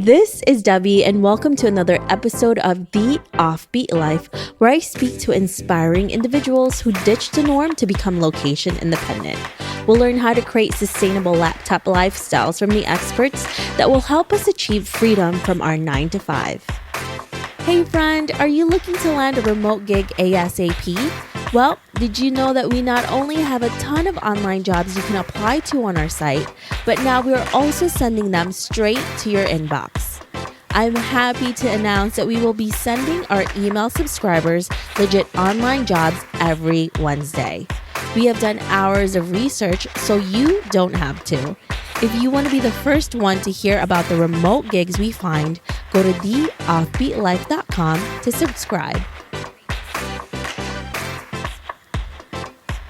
This is Debbie, and welcome to another episode of The Offbeat Life, where I speak to inspiring individuals who ditch the norm to become location independent. We'll learn how to create sustainable laptop lifestyles from the experts that will help us achieve freedom from our 9 to 5. Hey friend, are you looking to land a remote gig ASAP? Well, did you know that we not only have a ton of online jobs you can apply to on our site, but now we're also sending them straight to your inbox. I'm happy to announce that we will be sending our email subscribers legit online jobs every Wednesday. We have done hours of research, so you don't have to. If you want to be the first one to hear about the remote gigs we find, go to theoffbeatlife.com to subscribe.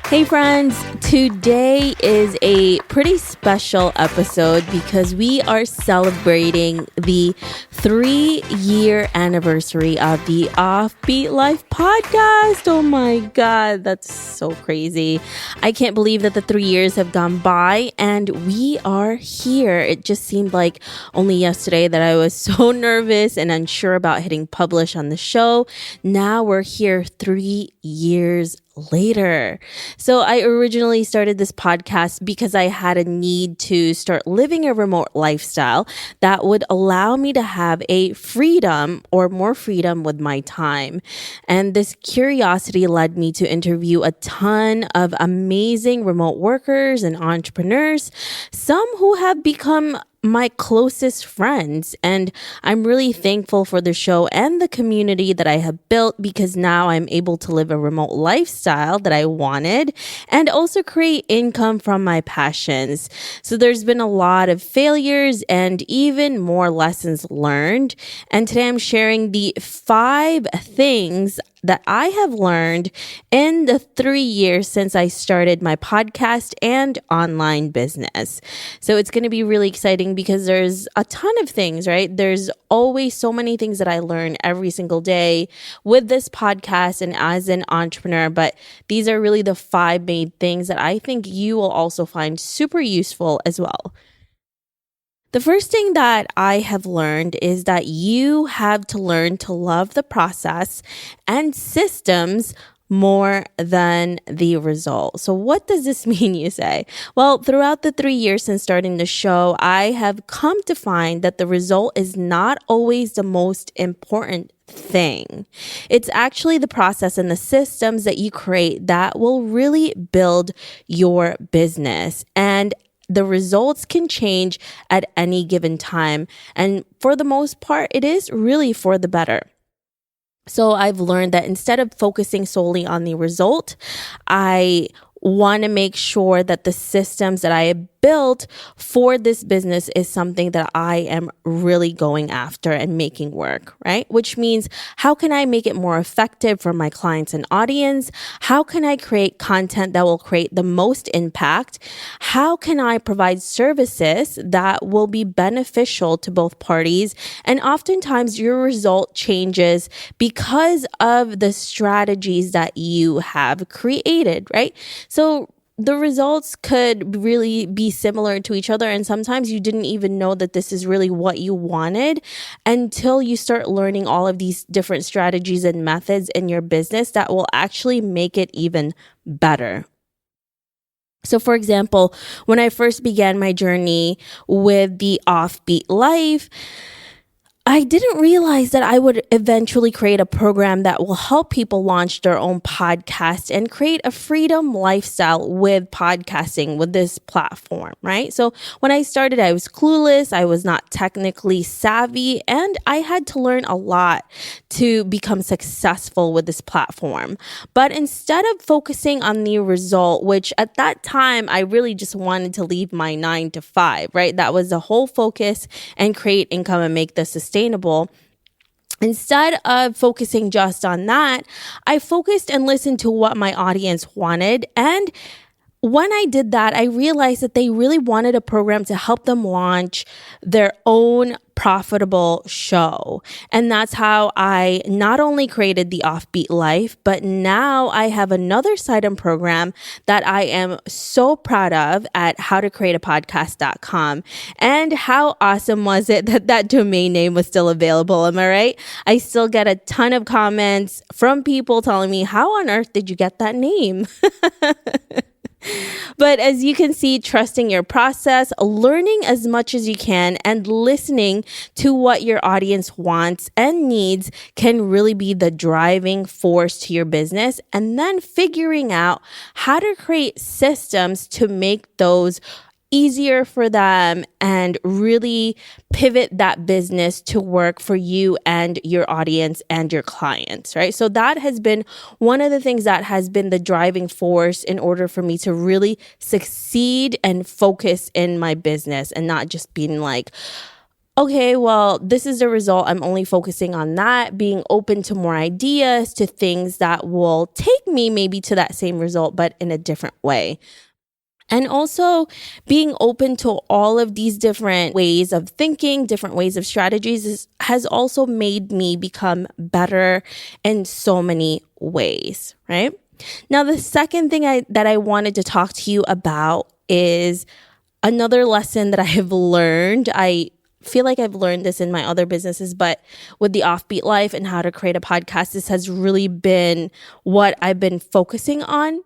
Hey friends, today is a pretty special episode because we are celebrating the 3-year anniversary of the Offbeat Life podcast. Oh my God, that's so crazy. I can't believe that the 3 years have gone by and we are here. It just seemed like only yesterday that I was so nervous and unsure about hitting publish on the show. Now we're here 3 years later. So I originally started this podcast because I had a need to start living a remote lifestyle that would allow me to have a freedom or more freedom with my time. And this curiosity led me to interview a ton of amazing remote workers and entrepreneurs, some who have become my closest friends. And I'm really thankful for the show and the community that I have built because now I'm able to live a remote lifestyle that I wanted and also create income from my passions. So there's been a lot of failures and even more lessons learned. And today I'm sharing the 5 things that I have learned in the 3 years since I started my podcast and online business. So it's going to be really exciting because there's a ton of things, right? There's always so many things that I learn every single day with this podcast and as an entrepreneur. But these are really the 5 main things that I think you will also find super useful as well. The first thing that I have learned is that you have to learn to love the process and systems more than the result. So what does this mean, you say? Well, throughout the 3 years since starting the show, I have come to find that the result is not always the most important thing. It's actually the process and the systems that you create that will really build your business. And the results can change at any given time. And for the most part, it is really for the better. So I've learned that instead of focusing solely on the result, I want to make sure that the systems that I have built for this business is something that I am really going after and making work, right? Which means, how can I make it more effective for my clients and audience? How can I create content that will create the most impact? How can I provide services that will be beneficial to both parties? And oftentimes your result changes because of the strategies that you have created, right? So the results could really be similar to each other. And sometimes you didn't even know that this is really what you wanted until you start learning all of these different strategies and methods in your business that will actually make it even better. So for example, when I first began my journey with the Offbeat Life, I didn't realize that I would eventually create a program that will help people launch their own podcast and create a freedom lifestyle with podcasting with this platform, right? So when I started, I was clueless. I was not technically savvy, and I had to learn a lot to become successful with this platform. But instead of focusing on the result, which at that time, I really just wanted to leave my 9 to 5, right? That was the whole focus, and create income and make this sustainable. Instead of focusing just on that, I focused and listened to what my audience wanted and when I did that, I realized that they really wanted a program to help them launch their own profitable show. And that's how I not only created the Offbeat Life, but now I have another side-on program that I am so proud of at howtocreateapodcast.com. And how awesome was it that that domain name was still available? Am I right? I still get a ton of comments from people telling me, how on earth did you get that name? But as you can see, trusting your process, learning as much as you can, and listening to what your audience wants and needs can really be the driving force to your business. And then figuring out how to create systems to make those easier for them and really pivot that business to work for you and your audience and your clients, right? So that has been one of the things that has been the driving force in order for me to really succeed and focus in my business and not just being like, okay, well, this is the result. I'm only focusing on that, being open to more ideas, to things that will take me maybe to that same result, but in a different way. And also being open to all of these different ways of thinking, different ways of strategies has also made me become better in so many ways, right? Now, the second thing that I wanted to talk to you about is another lesson that I have learned. I feel like I've learned this in my other businesses, but with the Offbeat Life and how to create a podcast, this has really been what I've been focusing on,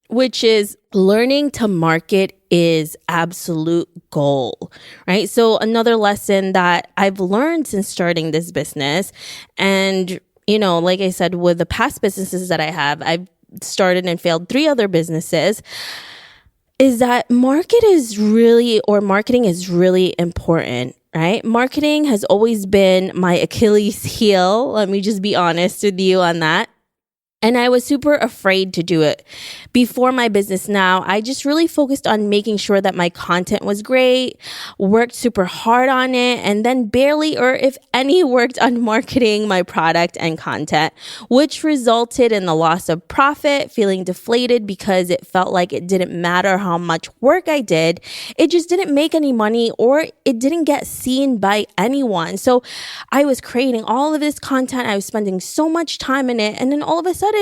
which is learning to market is absolute goal, right? So another lesson that I've learned since starting this business, and, like I said, with the past businesses that I have, I've started and failed 3 other businesses, is that marketing is really important, right? Marketing has always been my Achilles heel. Let me just be honest with you on that. And I was super afraid to do it. Before my business now, I just really focused on making sure that my content was great, worked super hard on it, and then barely, or if any, worked on marketing my product and content, which resulted in the loss of profit, feeling deflated because it felt like it didn't matter how much work I did. It just didn't make any money, or it didn't get seen by anyone. So I was creating all of this content. I was spending so much time in it. And then all of a sudden,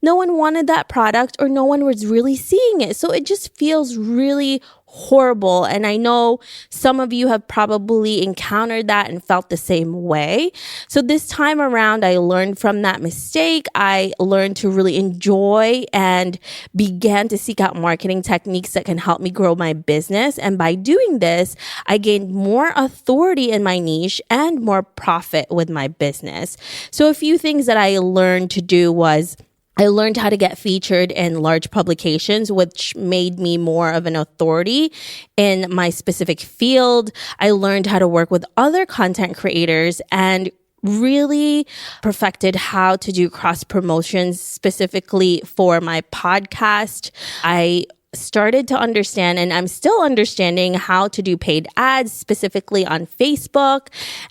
no one wanted that product, or no one was really seeing it. So it just feels really horrible. And I know some of you have probably encountered that and felt the same way. So this time around, I learned from that mistake. I learned to really enjoy and began to seek out marketing techniques that can help me grow my business. And by doing this, I gained more authority in my niche and more profit with my business. So a few things that I learned to do was I learned how to get featured in large publications, which made me more of an authority in my specific field. I learned how to work with other content creators and really perfected how to do cross promotions specifically for my podcast. I started to understand, and I'm still understanding, how to do paid ads specifically on Facebook.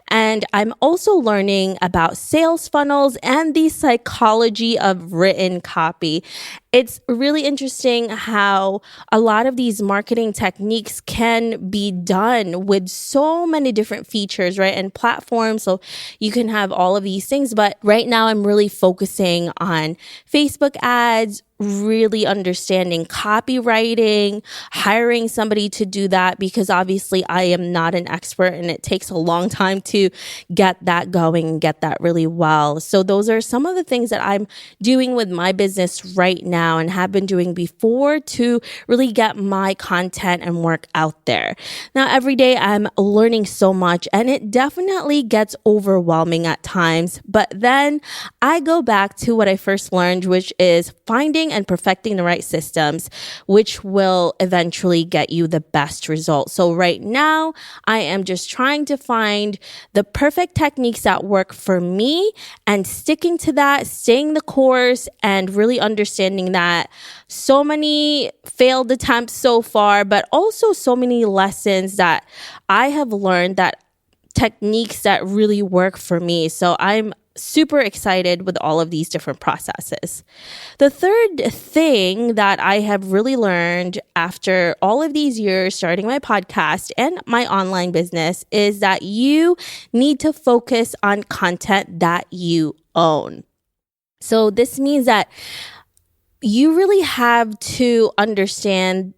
And I'm also learning about sales funnels and the psychology of written copy. It's really interesting how a lot of these marketing techniques can be done with so many different features, right? And platforms. So you can have all of these things. But right now I'm really focusing on Facebook ads, really understanding copywriting, hiring somebody to do that, because obviously I am not an expert and it takes a long time to get that going and get that really well. So those are some of the things that I'm doing with my business right now and have been doing before to really get my content and work out there. Now, every day I'm learning so much, and it definitely gets overwhelming at times, but then I go back to what I first learned, which is finding and perfecting the right systems, which will eventually get you the best results. So right now, I am just trying to find the perfect techniques that work for me and sticking to that, staying the course, and really understanding that so many failed attempts so far, but also so many lessons that I have learned, that techniques that really work for me. So I'm super excited with all of these different processes. The third thing that I have really learned after all of these years starting my podcast and my online business is that you need to focus on content that you own. So this means that you really have to understand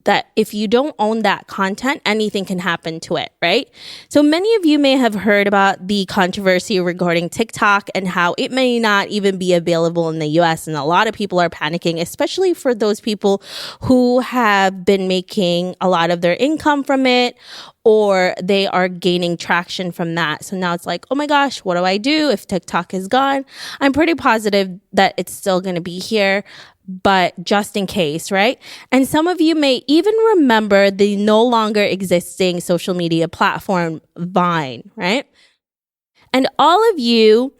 that if you don't own that content, anything can happen to it, right? So many of you may have heard about the controversy regarding TikTok and how it may not even be available in the US. And a lot of people are panicking, especially for those people who have been making a lot of their income from it, or they are gaining traction from that. So now it's like, oh my gosh, what do I do if TikTok is gone? I'm pretty positive that it's still going to be here, but just in case, right? And some of you may even remember the no longer existing social media platform Vine, right? And all of you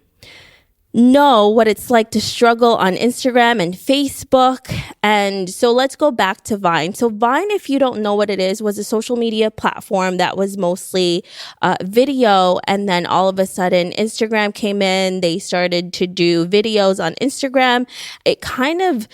know what it's like to struggle on Instagram and Facebook. And so let's go back to Vine. So Vine, if you don't know what it is, was a social media platform that was mostly video. And then all of a sudden Instagram came in. They started to do videos on Instagram. It kind of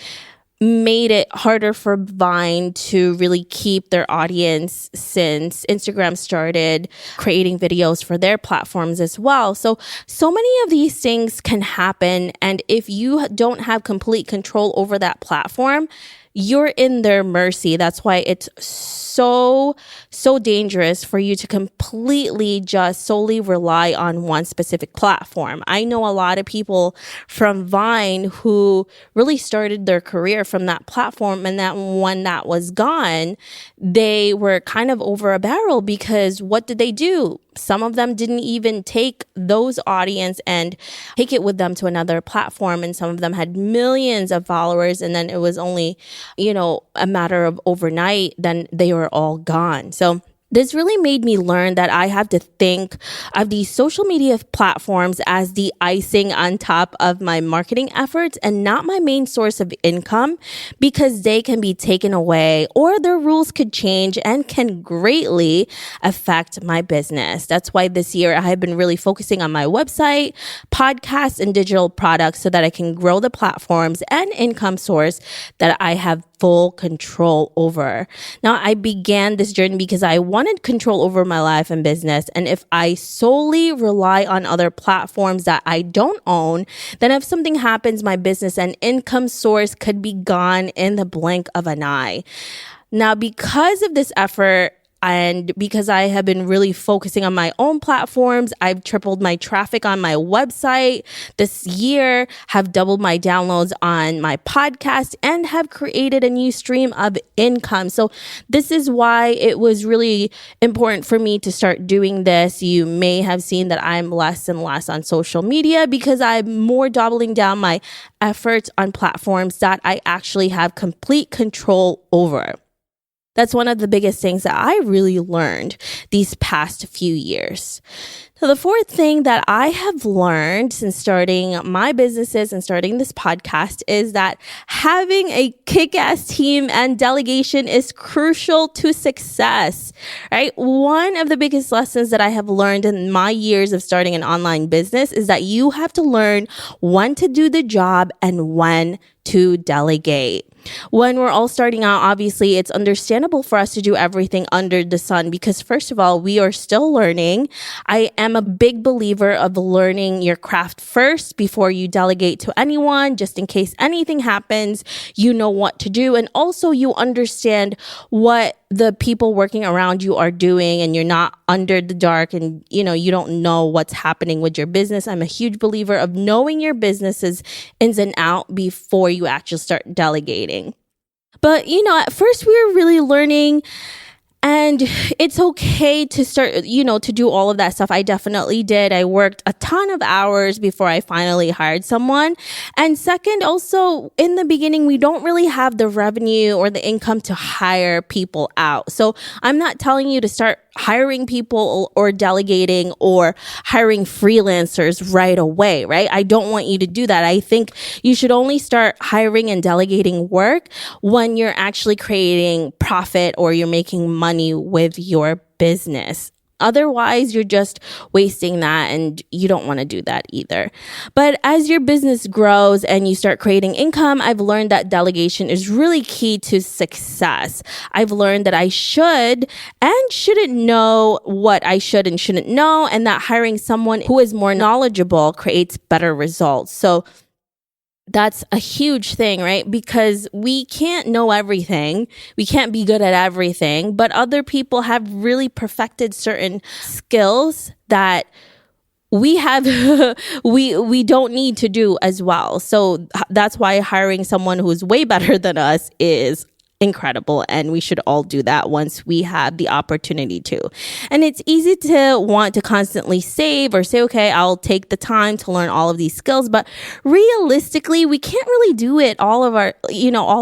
made it harder for Vine to really keep their audience since Instagram started creating videos for their platforms as well. So many of these things can happen. And if you don't have complete control over that platform, you're in their mercy. That's why it's so dangerous for you to completely just solely rely on one specific platform. I know a lot of people from Vine who really started their career from that platform, and that when that was gone, they were kind of over a barrel because what did they do? Some of them didn't even take those audience and take it with them to another platform. And some of them had millions of followers. And then it was only, a matter of overnight, then they were all gone. So this really made me learn that I have to think of these social media platforms as the icing on top of my marketing efforts and not my main source of income, because they can be taken away or their rules could change and can greatly affect my business. That's why this year I have been really focusing on my website, podcasts, and digital products so that I can grow the platforms and income source that I have full control over. Now, I began this journey because I wanted control over my life and business. And if I solely rely on other platforms that I don't own, then if something happens, my business and income source could be gone in the blink of an eye. Now, because of this effort, and because I have been really focusing on my own platforms, I've tripled my traffic on my website this year, have doubled my downloads on my podcast, and have created a new stream of income. So this is why it was really important for me to start doing this. You may have seen that I'm less and less on social media because I'm more doubling down my efforts on platforms that I actually have complete control over. That's one of the biggest things that I really learned these past few years. So the fourth thing that I have learned since starting my businesses and starting this podcast is that having a kick-ass team and delegation is crucial to success, right? One of the biggest lessons that I have learned in my years of starting an online business is that you have to learn when to do the job and when to delegate. When we're all starting out, obviously, it's understandable for us to do everything under the sun because, first of all, we are still learning. I am a big believer of learning your craft first before you delegate to anyone, just in case anything happens, you know what to do. And also you understand what the people working around you are doing and you're not under the dark and, you don't know what's happening with your business. I'm a huge believer of knowing your business's ins and out before you actually start delegating. But, at first we were really learning. And it's okay to start, to do all of that stuff. I definitely did. I worked a ton of hours before I finally hired someone. And second, also in the beginning, we don't really have the revenue or the income to hire people out. So I'm not telling you to start hiring people or delegating or hiring freelancers right away, right? I don't want you to do that. I think you should only start hiring and delegating work when you're actually creating profit or you're making money with your business. Otherwise, you're just wasting that, and you don't want to do that either. But as your business grows and you start creating income, I've learned that delegation is really key to success. I've learned that I should and shouldn't know what I should and shouldn't know, and that hiring someone who is more knowledgeable creates better results. So that's a huge thing, right? Because we can't know everything. We can't be good at everything, but other people have really perfected certain skills that we have we don't need to do as well. So that's why hiring someone who's way better than us is incredible, and we should all do that once we have the opportunity to. And it's easy to want to constantly save or say, okay, I'll take the time to learn all of these skills, but realistically, we can't really do it all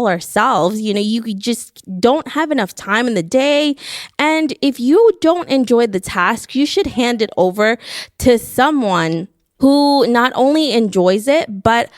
ourselves. You just don't have enough time in the day, and if you don't enjoy the task, you should hand it over to someone who not only enjoys it, but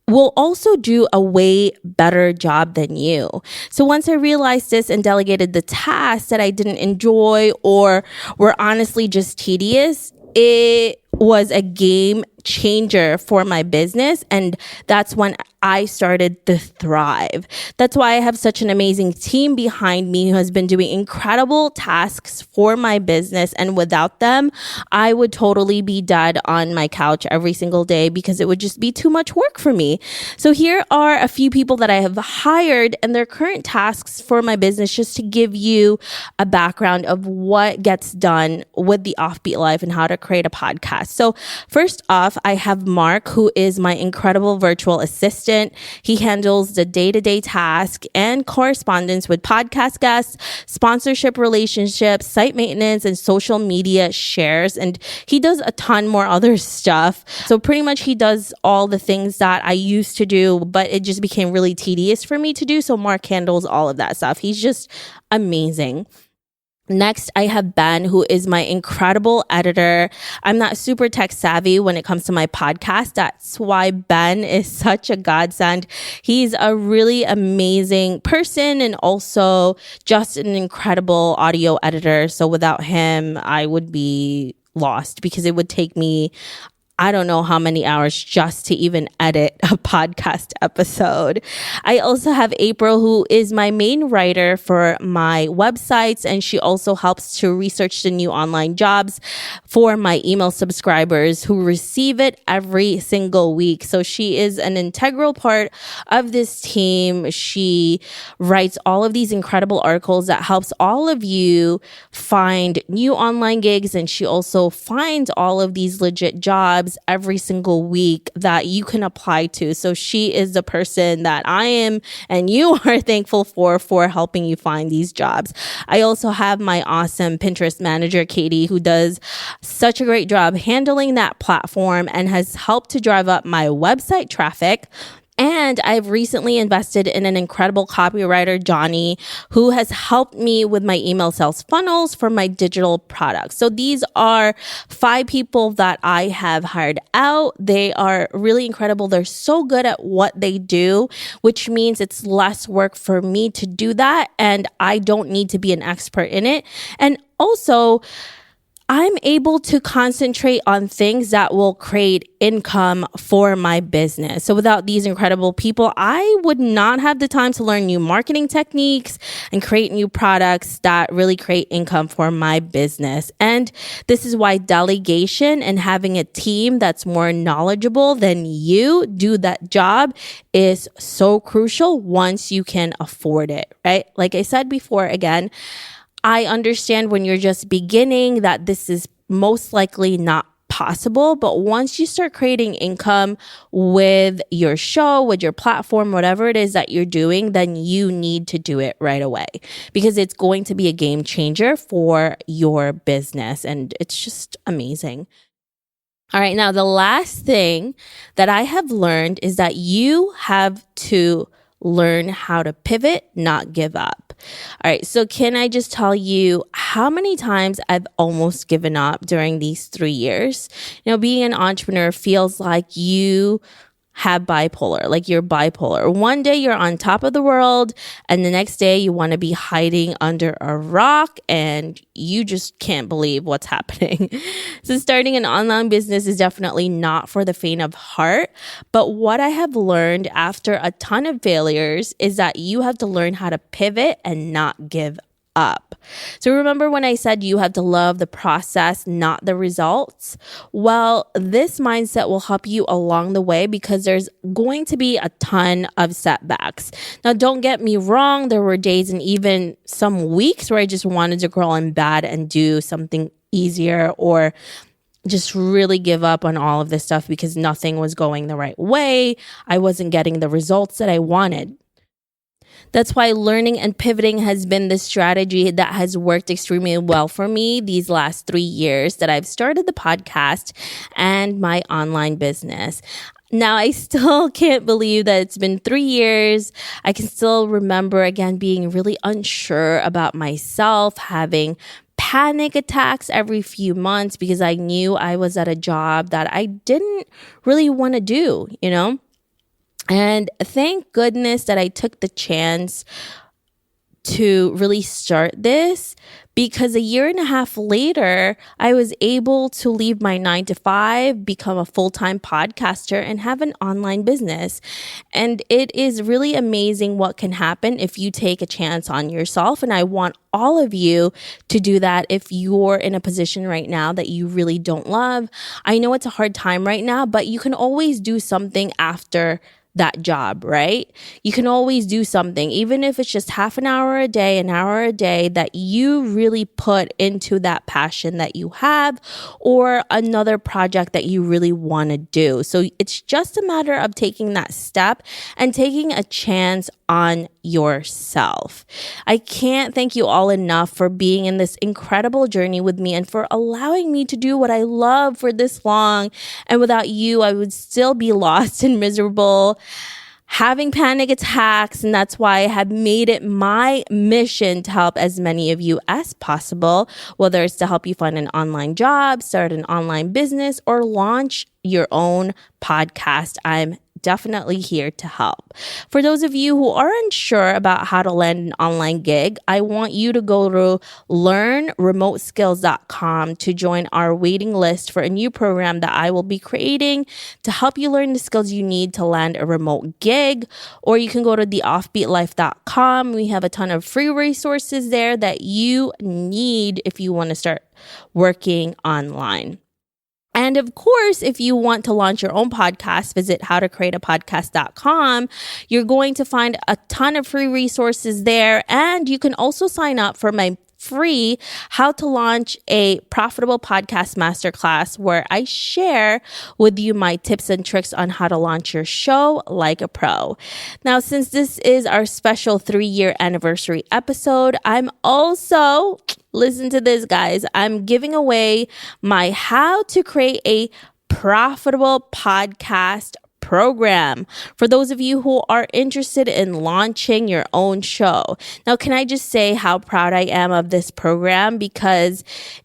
will also do a way better job than you. So once I realized this and delegated the tasks that I didn't enjoy or were honestly just tedious, it was a game changer for my business, and that's when I started to thrive. That's why I have such an amazing team behind me who has been doing incredible tasks for my business, and without them, I would totally be dead on my couch every single day because it would just be too much work for me. So here are a few people that I have hired and their current tasks for my business, just to give you a background of what gets done with the Offbeat Life and how to create a podcast. So first off, I have Mark, who is my incredible virtual assistant. He handles the day-to-day task and correspondence with podcast guests, sponsorship relationships, site maintenance, and social media shares. And he does a ton more other stuff. So pretty much he does all the things that I used to do, but it just became really tedious for me to do. So Mark handles all of that stuff. He's just amazing. Next, I have Ben, who is my incredible editor. I'm not super tech savvy when it comes to my podcast. That's why Ben is such a godsend. He's a really amazing person and also just an incredible audio editor. So without him, I would be lost because it would take me I don't know how many hours just to even edit a podcast episode. I also have April, who is my main writer for my websites, and she also helps to research the new online jobs for my email subscribers who receive it every single week. So she is an integral part of this team. She writes all of these incredible articles that helps all of you find new online gigs, and she also finds all of these legit jobs every single week that you can apply to. So she is the person that I am and you are thankful for helping you find these jobs. I also have my awesome Pinterest manager, Katie, who does such a great job handling that platform and has helped to drive up my website traffic. And I've recently invested in an incredible copywriter, Johnny, who has helped me with my email sales funnels for my digital products. So these are 5 people that I have hired out. They are really incredible. They're so good at what they do, which means it's less work for me to do that. And I don't need to be an expert in it. And also, I'm able to concentrate on things that will create income for my business. So without these incredible people, I would not have the time to learn new marketing techniques and create new products that really create income for my business. And this is why delegation and having a team that's more knowledgeable than you do that job is so crucial once you can afford it, right? Like I said before, again, I understand when you're just beginning that this is most likely not possible, but once you start creating income with your show, with your platform, whatever it is that you're doing, then you need to do it right away because it's going to be a game changer for your business, and it's just amazing. All right, now the last thing that I have learned is that you have to learn how to pivot, not give up. All right, so can I just tell you how many times I've almost given up during these 3 years? You know, being an entrepreneur feels like you have bipolar, like you're bipolar. One day you're on top of the world and the next day you want to be hiding under a rock and you just can't believe what's happening. So starting an online business is definitely not for the faint of heart. But what I have learned after a ton of failures is that you have to learn how to pivot and not give up. So remember when I said you have to love the process, not the results? Well, this mindset will help you along the way because there's going to be a ton of setbacks. Now, don't get me wrong. There were days and even some weeks where I just wanted to crawl in bed and do something easier or just really give up on all of this stuff because nothing was going the right way. I wasn't getting the results that I wanted. That's why learning and pivoting has been the strategy that has worked extremely well for me these last 3 years that I've started the podcast and my online business. Now, I still can't believe that it's been 3 years. I can still remember, again, being really unsure about myself, having panic attacks every few months because I knew I was at a job that I didn't really want to do, And thank goodness that I took the chance to really start this because a year and a half later, I was able to leave my 9-to-5, become a full-time podcaster, and have an online business. And it is really amazing what can happen if you take a chance on yourself. And I want all of you to do that if you're in a position right now that you really don't love. I know it's a hard time right now, but you can always do something after that job, right? You can always do something, even if it's just half an hour a day, an hour a day that you really put into that passion that you have or another project that you really want to do. So it's just a matter of taking that step and taking a chance on yourself. I can't thank you all enough for being in this incredible journey with me and for allowing me to do what I love for this long. And without you, I would still be lost and miserable, having panic attacks. And that's why I have made it my mission to help as many of you as possible, whether it's to help you find an online job, start an online business, or launch your own podcast. I'm definitely here to help. For those of you who are unsure about how to land an online gig, I want you to go to learnremoteskills.com to join our waiting list for a new program that I will be creating to help you learn the skills you need to land a remote gig. Or you can go to theoffbeatlife.com. We have a ton of free resources there that you need if you want to start working online. And of course, if you want to launch your own podcast, visit howtocreateapodcast.com. You're going to find a ton of free resources there. And you can also sign up for my free How to Launch a Profitable Podcast Masterclass, where I share with you my tips and tricks on how to launch your show like a pro. Now, since this is our special 3-year anniversary episode, I'm also, listen to this, guys, I'm giving away my How to Create a Profitable Podcast program for those of you who are interested in launching your own show. Now, can I just say how proud I am of this program because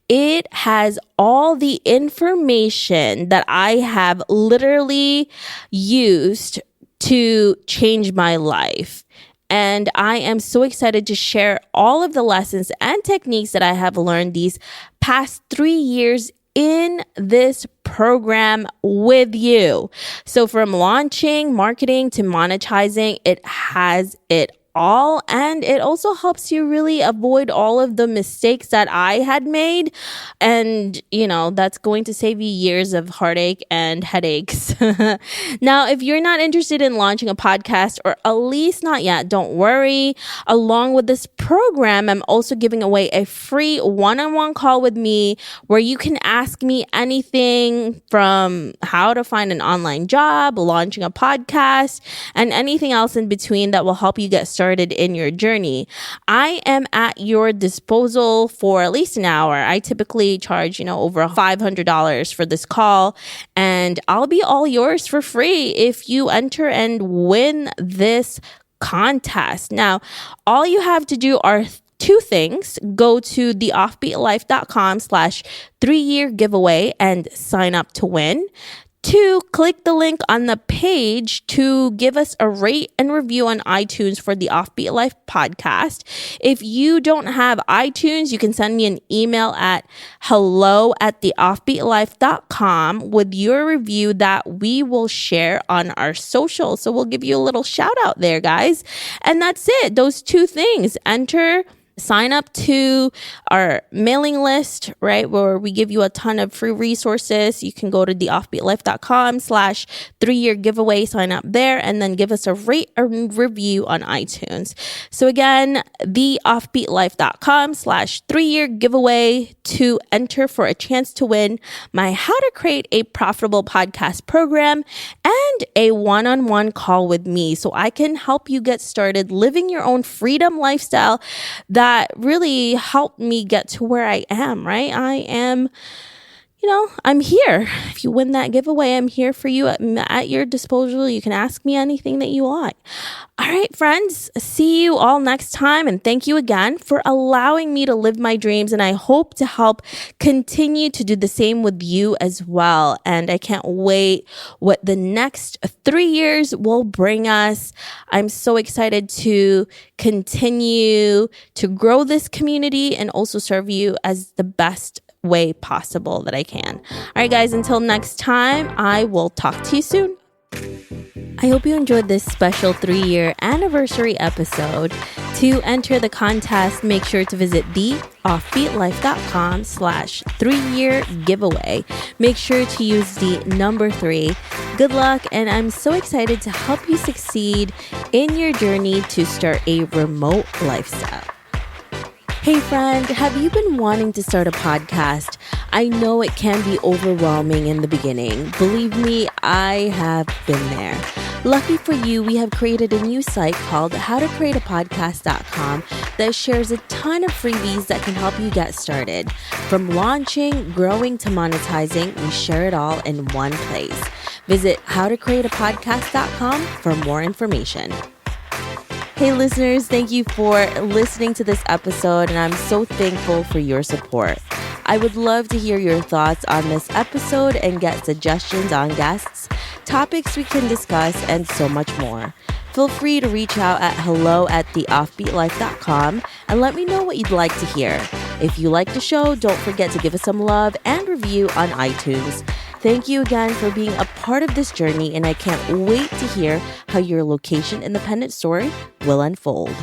it has all the information that I have literally used to change my life. And I am so excited to share all of the lessons and techniques that I have learned these past 3 years in this program with you. So from launching, marketing to monetizing, it has it all. And it also helps you really avoid all of the mistakes that I had made. And, that's going to save you years of heartache and headaches. Now, if you're not interested in launching a podcast, or at least not yet, don't worry. Along with this program, I'm also giving away a free one-on-one call with me where you can ask me anything from how to find an online job, launching a podcast, and anything else in between that will help you get started in your journey. I am at your disposal for at least an hour. I typically charge, over $500 for this call, and I'll be all yours for free if you enter and win this contest. Now, all you have to do are 2 things. Go to theoffbeatlife.com/3-year giveaway and sign up to win. Two, click the link on the page to give us a rate and review on iTunes for the Offbeat Life podcast. If you don't have iTunes, you can send me an email at hello@theoffbeatlife.com with your review that we will share on our social. So we'll give you a little shout out there, guys. And that's it. Those two things. Sign up to our mailing list, right, where we give you a ton of free resources. You can go to theoffbeatlife.com/3-year giveaway, sign up there, and then give us a rate and review on iTunes. So again, theoffbeatlife.com/3-year giveaway to enter for a chance to win my How to Create a Profitable Podcast program and a one-on-one call with me so I can help you get started living your own freedom lifestyle that really helped me get to where I am, right? I'm here. If you win that giveaway, I'm here for you at your disposal. You can ask me anything that you want. All right, friends, see you all next time. And thank you again for allowing me to live my dreams. And I hope to help continue to do the same with you as well. And I can't wait what the next 3 years will bring us. I'm so excited to continue to grow this community and also serve you as the best way possible that I can. All right, guys, until next time, I will talk to you soon. I hope you enjoyed this special 3-year anniversary episode. To enter the contest, make sure to visit theoffbeatlife.com/3-year giveaway. Make sure to use the number 3. Good luck, and I'm so excited to help you succeed in your journey to start a remote lifestyle. Hey friend, have you been wanting to start a podcast? I know it can be overwhelming in the beginning. Believe me, I have been there. Lucky for you, we have created a new site called howtocreateapodcast.com that shares a ton of freebies that can help you get started. From launching, growing to monetizing, we share it all in one place. Visit howtocreateapodcast.com for more information. Hey listeners, thank you for listening to this episode, and I'm so thankful for your support. I would love to hear your thoughts on this episode and get suggestions on guests, topics we can discuss, and so much more. Feel free to reach out at hello@theoffbeatlife.com and let me know what you'd like to hear. If you like the show, don't forget to give us some love and review on iTunes. Thank you again for being a part of this journey, and I can't wait to hear how your location independent story will unfold.